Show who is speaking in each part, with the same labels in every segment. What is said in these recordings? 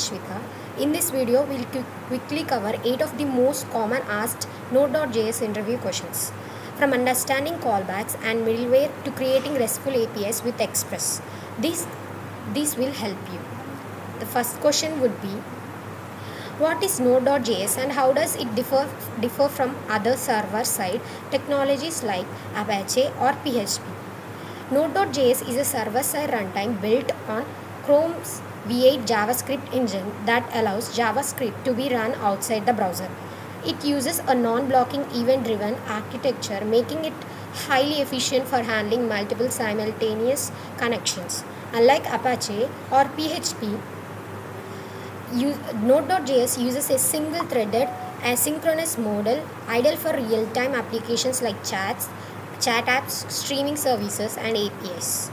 Speaker 1: Ashwita. In this video, we'll quickly cover 8 of the most common asked Node.js interview questions. From understanding callbacks and middleware to creating RESTful APIs with Express. This will help you. The first question would be, what is Node.js and how does it differ from other server-side technologies like Apache or PHP? Node.js is a server-side runtime built on Chrome's V8 JavaScript engine that allows JavaScript to be run outside the browser. It uses a non-blocking event-driven architecture, making it highly efficient for handling multiple simultaneous connections. Unlike Apache or PHP, Node.js uses a single-threaded asynchronous model ideal for real-time applications like chat apps, streaming services, and APIs.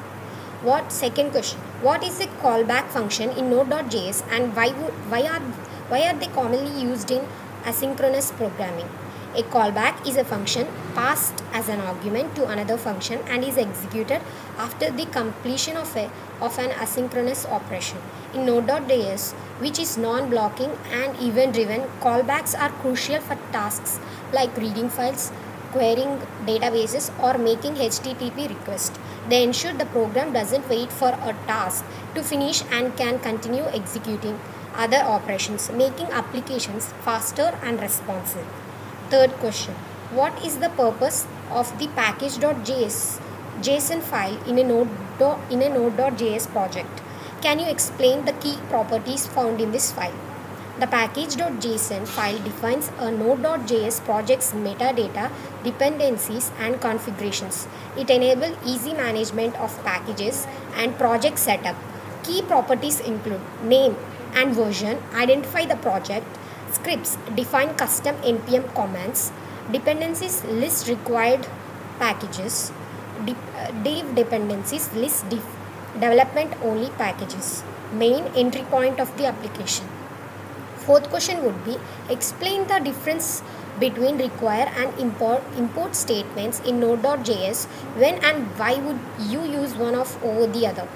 Speaker 1: Second question? What is a callback function in Node.js and why are they commonly used in asynchronous programming? A callback is a function passed as an argument to another function and is executed after the completion of an asynchronous operation. In Node.js, which is non-blocking and event-driven, callbacks are crucial for tasks like reading files, querying databases, or making HTTP requests. They ensure the program doesn't wait for a task to finish and can continue executing other operations, making applications faster and responsive. Third question: what is the purpose of the package.json file in a Node.js project? Can you explain the key properties found in this file? The package.json file defines a Node.js project's metadata, dependencies, and configurations. It enables easy management of packages and project setup. Key properties include name and version, identify the project, scripts define custom npm commands, dependencies list required packages, dev dependencies list development only packages, main entry point of the application. Fourth question would be, explain the difference between require and import statements in Node.js. When and why would you use one over the other?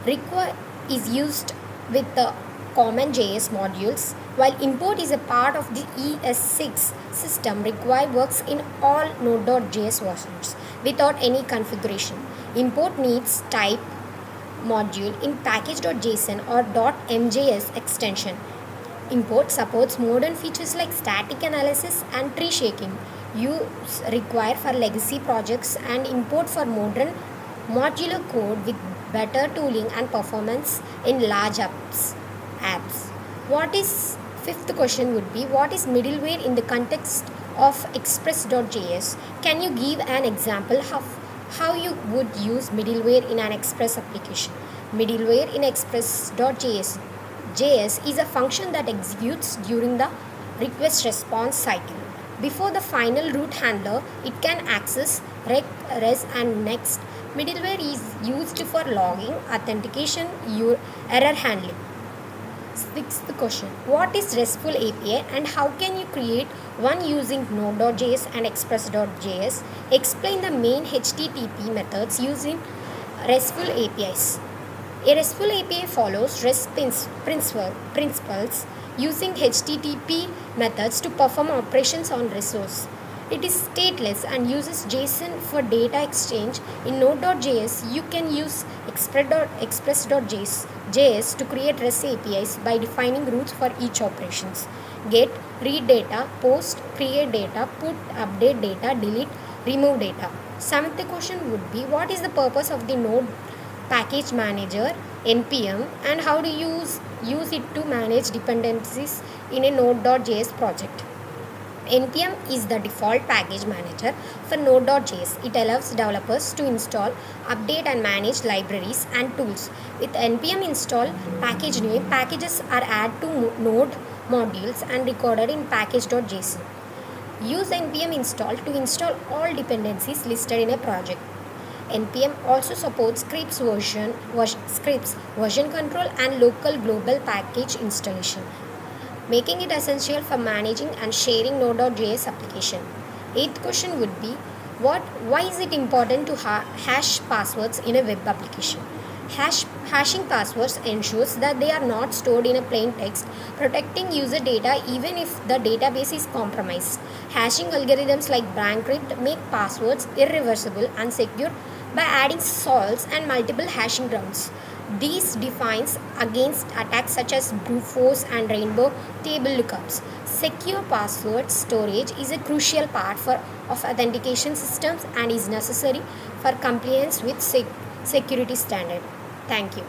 Speaker 1: Require is used with the common JS modules, while import is a part of the ES6 system. Require works in all Node.js versions without any configuration. Import needs type module in package.json or .mjs extension. Import supports modern features like static analysis and tree shaking. Use require for legacy projects and import for modern modular code with better tooling and performance in large apps. Fifth question would be, what is middleware in the context of Express.js? Can you give an example of how you would use middleware in an Express application? Middleware in Express.js is a function that executes during the request response cycle. Before the final route handler, it can access res and next. Middleware is used for logging, authentication, error handling. Sixth question: what is RESTful API and how can you create one using Node.js and Express.js? Explain the main HTTP methods used in RESTful APIs. A RESTful API follows REST principles using HTTP methods to perform operations on resource. It is stateless and uses JSON for data exchange. In Node.js, you can use Express.js to create REST APIs by defining routes for each operations. Get, read data, post, create data, put, update data, delete, remove data. Seventh question would be, what is the purpose of the Node Package Manager (npm) and how do you use it to manage dependencies in a Node.js project? npm is the default package manager for Node.js. It allows developers to install, update, and manage libraries and tools. With npm install package name, packages are added to Node modules and recorded in package.json. Use npm install to install all dependencies listed in a project. npm also supports scripts version control and local global package installation, making it essential for managing and sharing Node.js application. Eighth question would be, why is it important to hash passwords in a web application? Hashing passwords ensures that they are not stored in a plain text, protecting user data even if the database is compromised. Hashing algorithms like Brancrypt make passwords irreversible and secure by adding salts and multiple hashing rounds. These defines against attacks such as brute force and rainbow table lookups. Secure password storage is a crucial part of authentication systems and is necessary for compliance with security standard. Thank you.